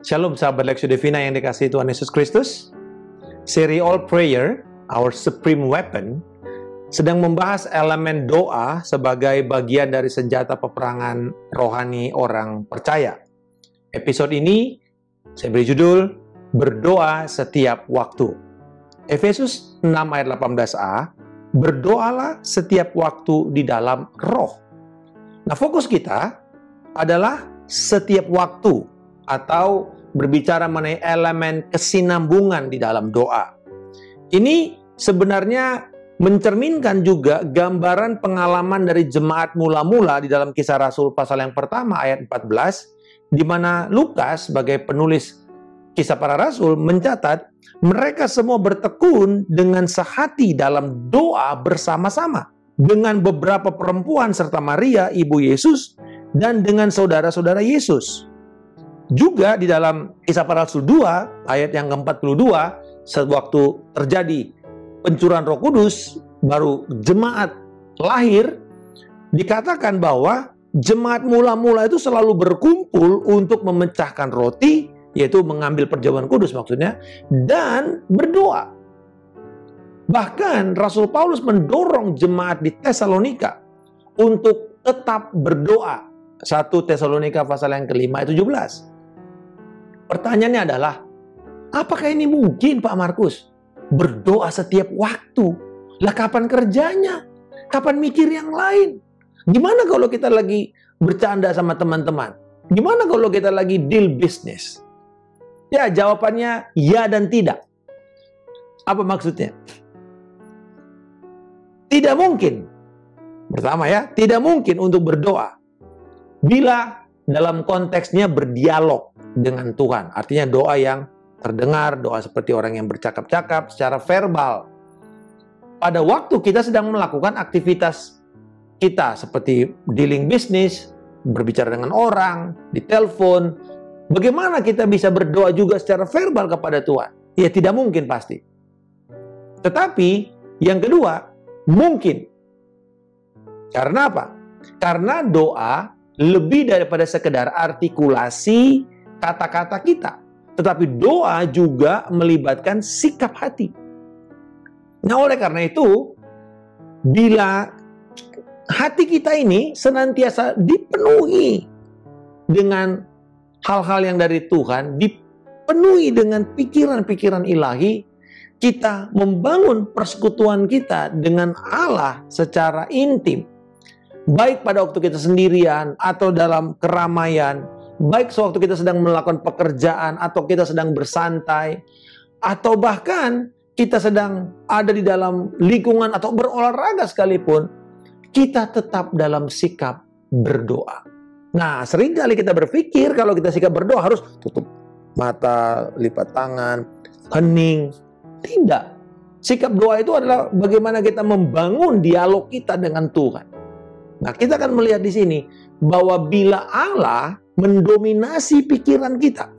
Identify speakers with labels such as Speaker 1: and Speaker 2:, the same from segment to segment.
Speaker 1: Shalom sahabat Lexio Divina yang dikasihi Tuhan Yesus Kristus. Seri All Prayer, Our Supreme Weapon, sedang membahas elemen doa sebagai bagian dari senjata peperangan rohani orang percaya. Episode ini saya beri judul Berdoa Setiap Waktu. Efesus 6 ayat 18a, berdoalah setiap waktu di dalam roh. Nah, fokus kita adalah setiap waktu, atau berbicara mengenai elemen kesinambungan di dalam doa. Ini sebenarnya mencerminkan juga gambaran pengalaman dari jemaat mula-mula di dalam Kisah Rasul pasal yang pertama ayat 14, di mana Lukas sebagai penulis Kisah Para Rasul mencatat mereka semua bertekun dengan sehati dalam doa bersama-sama dengan beberapa perempuan serta Maria ibu Yesus dan dengan saudara-saudara Yesus. Juga di dalam Kisah Para Rasul 2 ayat yang ke-42, sewaktu terjadi pencurahan Roh Kudus, baru jemaat lahir, dikatakan bahwa jemaat mula-mula itu selalu berkumpul untuk memecahkan roti, yaitu mengambil perjamuan kudus maksudnya, dan berdoa. Bahkan Rasul Paulus mendorong jemaat di Tesalonika untuk tetap berdoa. 1 Tesalonika pasal yang ke-5 ayat 17. Pertanyaannya adalah, apakah ini mungkin Pak Markus? Berdoa setiap waktu. Lah kapan kerjanya? Kapan mikir yang lain? Gimana kalau kita lagi bercanda sama teman-teman? Gimana kalau kita lagi deal bisnis? Ya, jawabannya ya dan tidak. Apa maksudnya? Tidak mungkin. Pertama ya, tidak mungkin untuk berdoa bila dalam konteksnya berdialog dengan Tuhan. Artinya doa yang terdengar, doa seperti orang yang bercakap-cakap secara verbal. Pada waktu kita sedang melakukan aktivitas kita seperti dealing bisnis, berbicara dengan orang, di telepon, bagaimana kita bisa berdoa juga secara verbal kepada Tuhan? Ya tidak mungkin pasti. Tetapi yang kedua, mungkin. Karena apa? Karena doa lebih daripada sekedar artikulasi kata-kata kita. Tetapi doa juga melibatkan sikap hati. Nah, oleh karena itu, bila hati kita ini senantiasa dipenuhi dengan hal-hal yang dari Tuhan, dipenuhi dengan pikiran-pikiran ilahi, kita membangun persekutuan kita dengan Allah secara intim. Baik pada waktu kita sendirian atau dalam keramaian, baik sewaktu kita sedang melakukan pekerjaan atau kita sedang bersantai, atau bahkan kita sedang ada di dalam lingkungan atau berolahraga sekalipun, kita tetap dalam sikap berdoa. Nah, seringkali kita berpikir kalau kita sikap berdoa harus tutup mata, lipat tangan, hening. Tidak. Sikap doa itu adalah bagaimana kita membangun dialog kita dengan Tuhan. Nah, kita akan melihat di sini bahwa bila Allah mendominasi pikiran kita,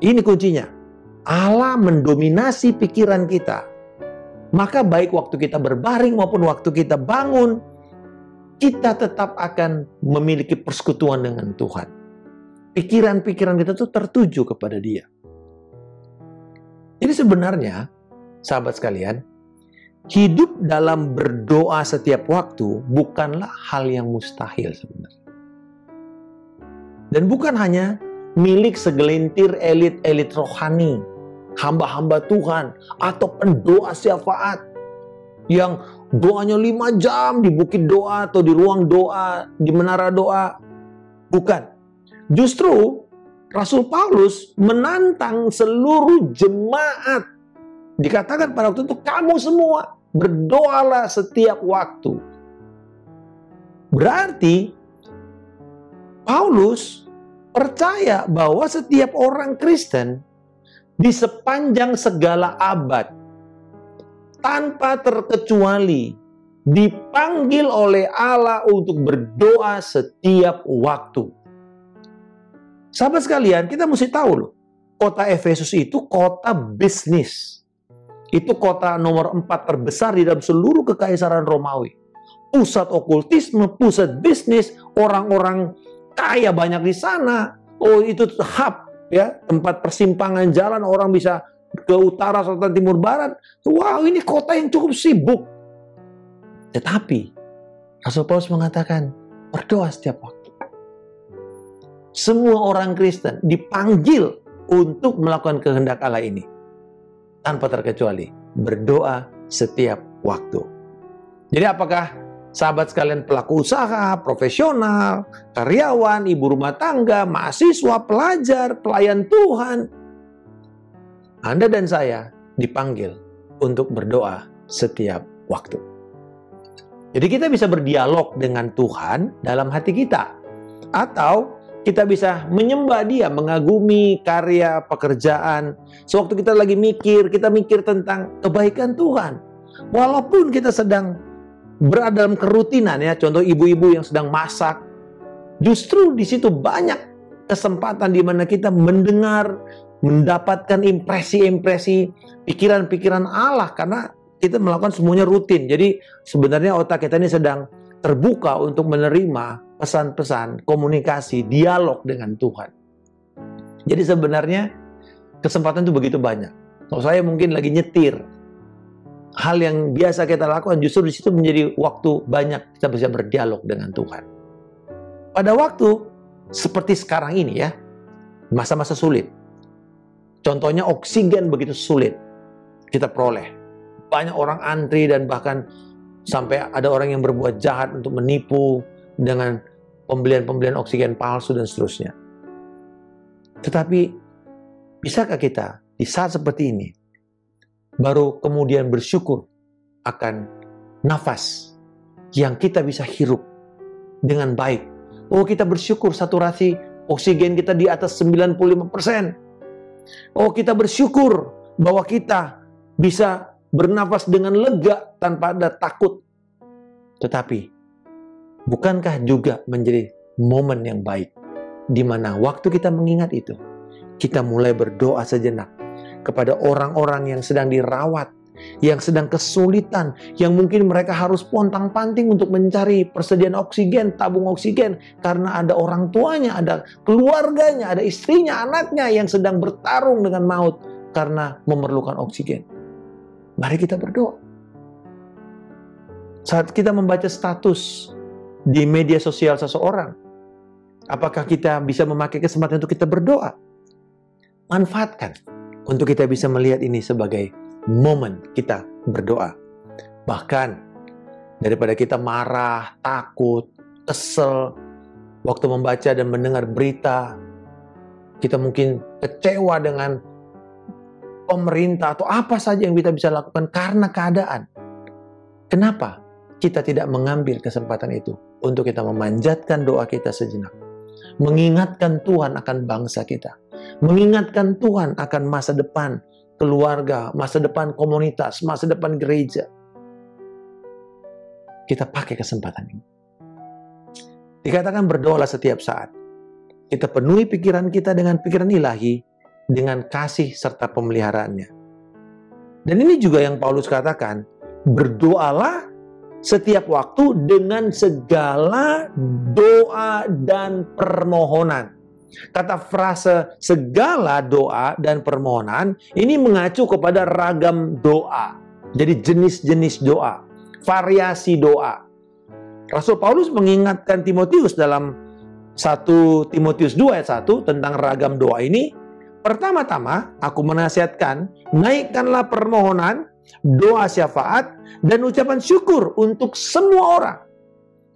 Speaker 1: ini kuncinya. Allah mendominasi pikiran kita. Maka baik waktu kita berbaring maupun waktu kita bangun, kita tetap akan memiliki persekutuan dengan Tuhan. Pikiran-pikiran kita tuh tertuju kepada Dia. Jadi sebenarnya, sahabat sekalian, hidup dalam berdoa setiap waktu bukanlah hal yang mustahil sebenarnya. Dan bukan hanya milik segelintir elit-elit rohani, hamba-hamba Tuhan, atau pendoa syafaat yang doanya 5 jam di bukit doa atau di ruang doa, di menara doa. Bukan. Justru Rasul Paulus menantang seluruh jemaat. Dikatakan pada waktu itu, kamu semua berdoalah setiap waktu. Berarti Paulus percaya bahwa setiap orang Kristen di sepanjang segala abad, tanpa terkecuali, dipanggil oleh Allah untuk berdoa setiap waktu. Sahabat sekalian, kita mesti tahu loh, kota Efesus itu kota bisnis. Itu kota nomor 4 terbesar di dalam seluruh kekaisaran Romawi. Pusat okultisme, pusat bisnis, orang-orang kaya banyak di sana. Oh, itu hub, ya, tempat persimpangan jalan, orang bisa ke utara, selatan, timur, barat. Wow, ini kota yang cukup sibuk. Tetapi Rasul Paulus mengatakan, berdoa setiap waktu. Semua orang Kristen dipanggil untuk melakukan kehendak Allah ini. Tanpa terkecuali, berdoa setiap waktu. Jadi apakah sahabat sekalian pelaku usaha, profesional, karyawan, ibu rumah tangga, mahasiswa, pelajar, pelayan Tuhan, Anda dan saya dipanggil untuk berdoa setiap waktu. Jadi kita bisa berdialog dengan Tuhan dalam hati kita. Atau kita bisa menyembah Dia, mengagumi karya, pekerjaan. Sewaktu kita lagi mikir, kita mikir tentang kebaikan Tuhan. Walaupun kita sedang berada dalam kerutinan, ya, contoh ibu-ibu yang sedang masak, justru di situ banyak kesempatan di mana kita mendengar, mendapatkan impresi-impresi, pikiran-pikiran Allah, karena kita melakukan semuanya rutin. Jadi sebenarnya otak kita ini sedang terbuka untuk menerima pesan-pesan, komunikasi, dialog dengan Tuhan. Jadi sebenarnya kesempatan itu begitu banyak. Kalau saya mungkin lagi nyetir, hal yang biasa kita lakukan justru di situ menjadi waktu banyak kita bisa berdialog dengan Tuhan. Pada waktu seperti sekarang ini, ya, masa-masa sulit. Contohnya oksigen begitu sulit kita peroleh. Banyak orang antri dan bahkan sampai ada orang yang berbuat jahat untuk menipu dengan pembelian-pembelian oksigen palsu dan seterusnya. Tetapi bisakah kita di saat seperti ini baru kemudian bersyukur akan nafas yang kita bisa hirup dengan baik? Oh, kita bersyukur saturasi oksigen kita di atas 95%. Oh, kita bersyukur bahwa kita bisa bernafas dengan lega tanpa ada takut. Tetapi bukankah juga menjadi momen yang baik di mana waktu kita mengingat itu, kita mulai berdoa sejenak kepada orang-orang yang sedang dirawat, yang sedang kesulitan, yang mungkin mereka harus pontang-panting untuk mencari persediaan oksigen, tabung oksigen, karena ada orang tuanya, ada keluarganya, ada istrinya, anaknya yang sedang bertarung dengan maut karena memerlukan oksigen. Mari kita berdoa. Saat kita membaca status di media sosial seseorang, apakah kita bisa memakai kesempatan untuk kita berdoa? Manfaatkan untuk kita bisa melihat ini sebagai momen kita berdoa. Bahkan daripada kita marah, takut, kesel waktu membaca dan mendengar berita, kita mungkin kecewa dengan pemerintah atau apa saja yang kita bisa lakukan karena keadaan. Kenapa kita tidak mengambil kesempatan itu untuk kita memanjatkan doa kita sejenak, mengingatkan Tuhan akan bangsa kita, mengingatkan Tuhan akan masa depan keluarga, masa depan komunitas, masa depan gereja. Kita pakai kesempatan ini. Dikatakan berdoalah setiap saat. Kita penuhi pikiran kita dengan pikiran ilahi, dengan kasih serta pemeliharaannya. Dan ini juga yang Paulus katakan, berdoalah setiap waktu dengan segala doa dan permohonan. Kata frase segala doa dan permohonan ini mengacu kepada ragam doa. Jadi jenis-jenis doa, variasi doa. Rasul Paulus mengingatkan Timotius dalam 1 Timotius 2 ayat 1 tentang ragam doa ini. Pertama-tama, aku menasihatkan, naikkanlah permohonan, doa syafaat, dan ucapan syukur untuk semua orang.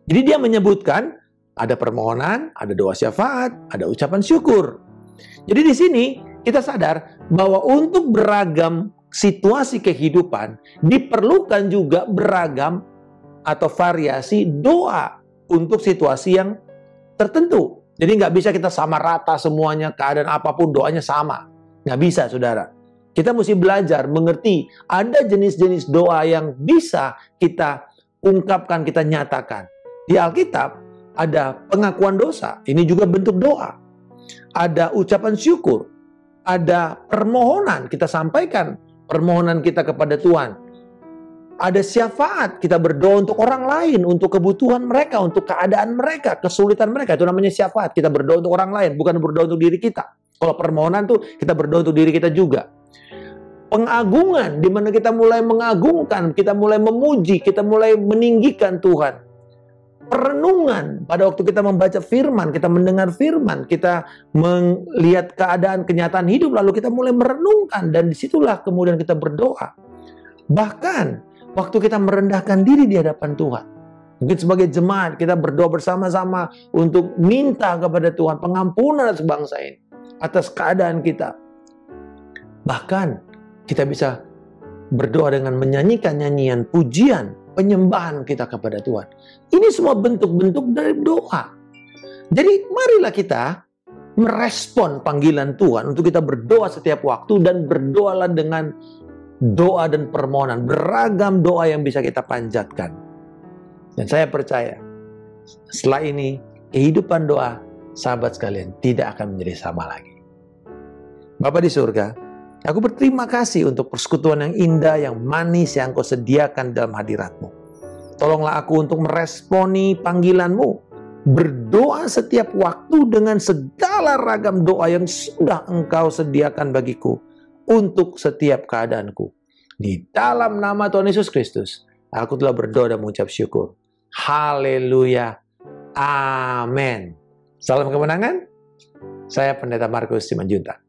Speaker 1: Jadi dia menyebutkan, ada permohonan, ada doa syafaat, ada ucapan syukur. Jadi di sini kita sadar bahwa untuk beragam situasi kehidupan, diperlukan juga beragam atau variasi doa untuk situasi yang tertentu. Jadi nggak bisa kita sama rata semuanya, keadaan apapun doanya sama. Nggak bisa, saudara. Kita mesti belajar, mengerti. Ada jenis-jenis doa yang bisa kita ungkapkan, kita nyatakan. Di Alkitab, ada pengakuan dosa. Ini juga bentuk doa. Ada ucapan syukur. Ada permohonan. Kita sampaikan permohonan kita kepada Tuhan. Ada syafaat, kita berdoa untuk orang lain, untuk kebutuhan mereka, untuk keadaan mereka, kesulitan mereka. Itu namanya syafaat. Kita berdoa untuk orang lain, bukan berdoa untuk diri kita. Kalau permohonan tuh kita berdoa untuk diri kita juga. Pengagungan, di mana kita mulai mengagungkan, kita mulai memuji, kita mulai meninggikan Tuhan. Perenungan, pada waktu kita membaca firman, kita mendengar firman, kita melihat keadaan kenyataan hidup, lalu kita mulai merenungkan, dan disitulah kemudian kita berdoa. Bahkan waktu kita merendahkan diri di hadapan Tuhan, mungkin sebagai jemaat kita berdoa bersama-sama untuk minta kepada Tuhan pengampunan atas bangsa ini, atas keadaan kita. Bahkan kita bisa berdoa dengan menyanyikan nyanyian pujian, penyembahan kita kepada Tuhan. Ini semua bentuk-bentuk dari doa. Jadi marilah kita merespon panggilan Tuhan untuk kita berdoa setiap waktu, dan berdoalah dengan doa dan permohonan, beragam doa yang bisa kita panjatkan. Dan saya percaya, setelah ini, kehidupan doa, sahabat sekalian, tidak akan menjadi sama lagi. Bapa di surga, aku berterima kasih untuk persekutuan yang indah, yang manis, yang Kau sediakan dalam hadirat-Mu. Tolonglah aku untuk meresponi panggilan-Mu, berdoa setiap waktu dengan segala ragam doa yang sudah Engkau sediakan bagiku, untuk setiap keadaanku. Di dalam nama Tuhan Yesus Kristus, aku telah berdoa dan mengucap syukur. Haleluya. Amin. Salam kemenangan. Saya Pendeta Markus Simanjuntak.